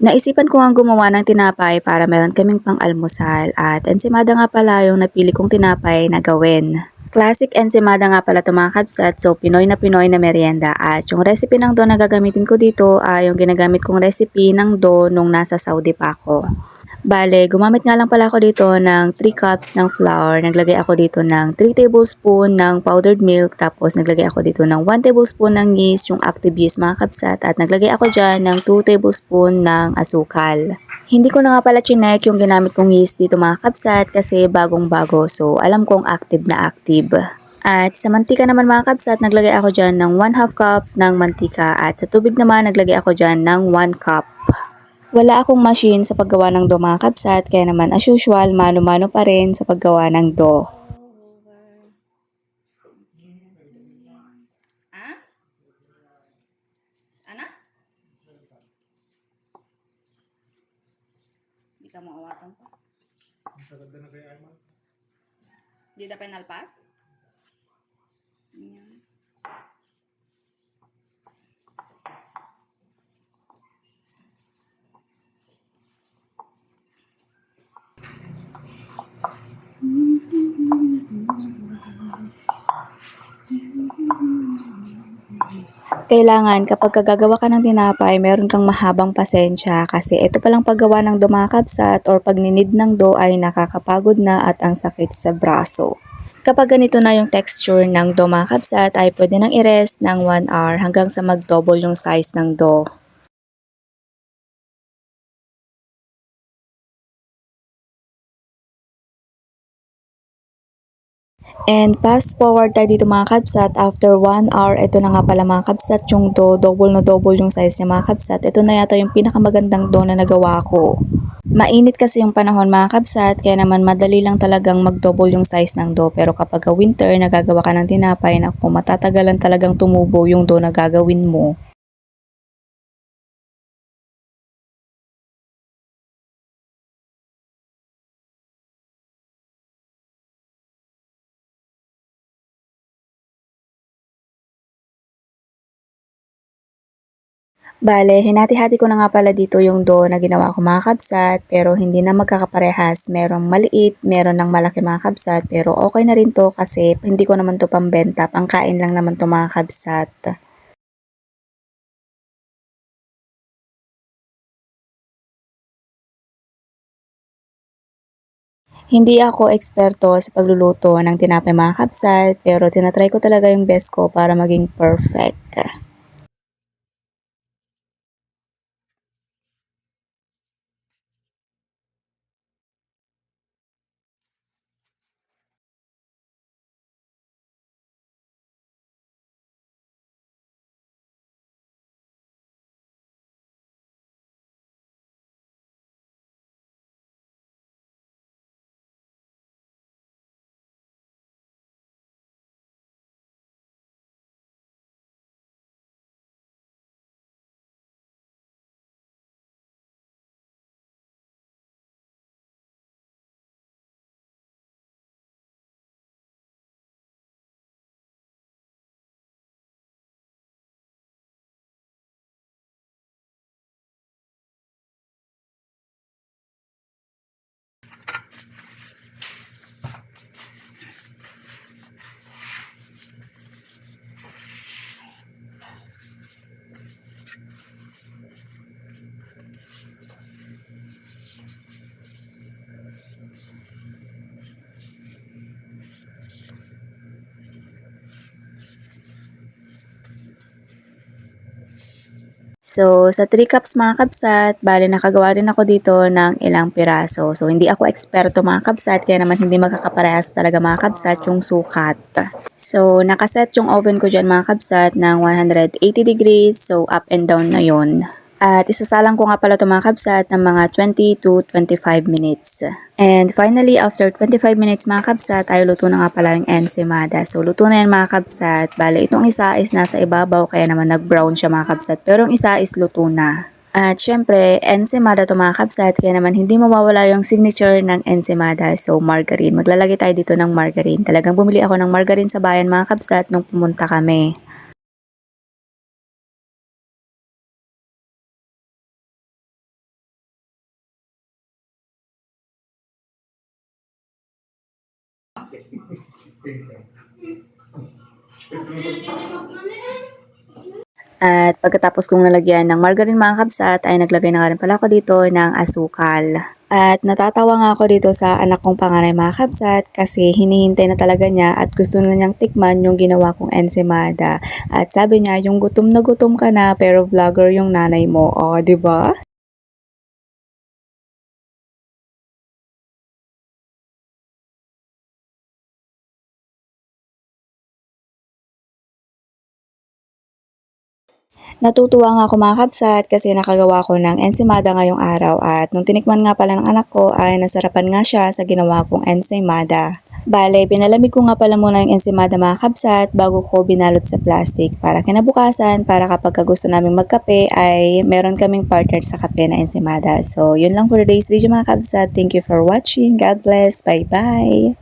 Naisipan ko ang gumawa ng tinapay para meron kaming pang-almusal at ensimada nga pala yung napili kong tinapay na gawin. Classic ensimada nga pala ito mga kabsat, so Pinoy na merienda at yung recipe ng dough na gagamitin ko dito ay yung ginagamit kong recipe ng dough nung nasa Saudi pa ako. Bale, gumamit nga lang pala ako dito ng 3 cups ng flour. Naglagay ako dito ng 3 tablespoon ng powdered milk. Tapos naglagay ako dito ng 1 tablespoon ng yeast, yung active yeast mga kapsat. At naglagay ako dyan ng 2 tablespoon ng asukal. Hindi ko na nga pala chinek yung ginamit kong yeast dito mga kapsat kasi bagong bago. So alam kong active na active. At sa mantika naman mga kapsat, naglagay ako dyan ng 1/2 cup ng mantika. At sa tubig naman, naglagay ako dyan ng 1 cup. Wala akong machine sa paggawa ng dough mga kabsat, kaya naman as usual, mano-mano pa rin sa paggawa ng dough. Ano? Hindi ka maawatan pa. Di na penalpas? Kailangan kapag gagawa ka ng tinapay, meron kang mahabang pasensya kasi ito palang paggawa ng dough mga kabsat or pagninid ng dough ay nakakapagod na at ang sakit sa braso. Kapag ganito na yung texture ng dough mga kabsat ay pwede nang i-rest ng 1 hour hanggang sa mag-double yung size ng dough. And fast forward tayo dito mga kabsat, after 1 hour, ito na nga pala mga kabsat yung dough, double na double yung size niya mga kabsat. Ito na yata yung pinakamagandang dough na nagawa ko. Mainit kasi yung panahon mga kabsat, kaya naman madali lang talagang mag-double yung size ng dough. Pero kapag winter, nagagawa ka ng tinapay, naku, matatagalan talagang tumubo yung dough na gagawin mo. Bale, hinati-hati ko na nga pala dito yung dough na ginawa ko mga kabsat, pero hindi na magkakaparehas. Merong maliit, meron ng malaki mga kabsat, pero okay na rin to kasi hindi ko naman to pambenta, pangkain lang naman to mga kabsat. Hindi ako eksperto sa pagluluto ng tinapay mga kabsat, pero tinatry ko talaga yung best ko para maging perfect. So, sa 3 cups mga kabsat, bale nakagawa rin ako dito ng ilang piraso. So, hindi ako eksperto mga kabsat, kaya naman hindi magkakaparehas talaga mga kabsat yung sukat. So, nakaset yung oven ko dyan mga kabsat ng 180 degrees, so up and down na yon. At isasalang ko nga pala ito mga kabsat ng mga 20 to 25 minutes. And finally, after 25 minutes mga kabsat, ay luto na nga pala yung ensimada. So, luto na yan mga kabsat. Bale, itong isa is nasa ibabaw, kaya naman nag-brown siya mga kabsat. Pero yung isa is luto na. At syempre, ensimada to mga kabsat, kaya naman hindi mawawala yung signature ng ensimada. So, margarine. Maglalagay tayo dito ng margarine. Talagang bumili ako ng margarine sa bayan mga kabsat nung pumunta kami. At pagkatapos kong nalagyan ng margarine mga kabsat ay naglagay na nga rin pala ako dito ng asukal. At natatawa nga ako dito sa anak kong panganay mga kabsat kasi hinihintay na talaga niya at gusto na niyang tikman yung ginawa kong ensimada. At sabi niya yung gutom na gutom ka na pero vlogger yung nanay mo. O, di ba? Natutuwa nga ako mga kabsat kasi nakagawa ko ng ensimada ngayong araw at nung tinikman nga pala ng anak ko ay nasarapan nga siya sa ginawa kong ensimada. Bale, pinalamig ko nga pala muna yung ensimada mga kabsat bago ko binalot sa plastic para kinabukasan para kapag gusto namin magkape ay meron kaming partner sa kape na ensimada. So, yun lang for today's video mga kabsat. Thank you for watching. God bless. Bye-bye.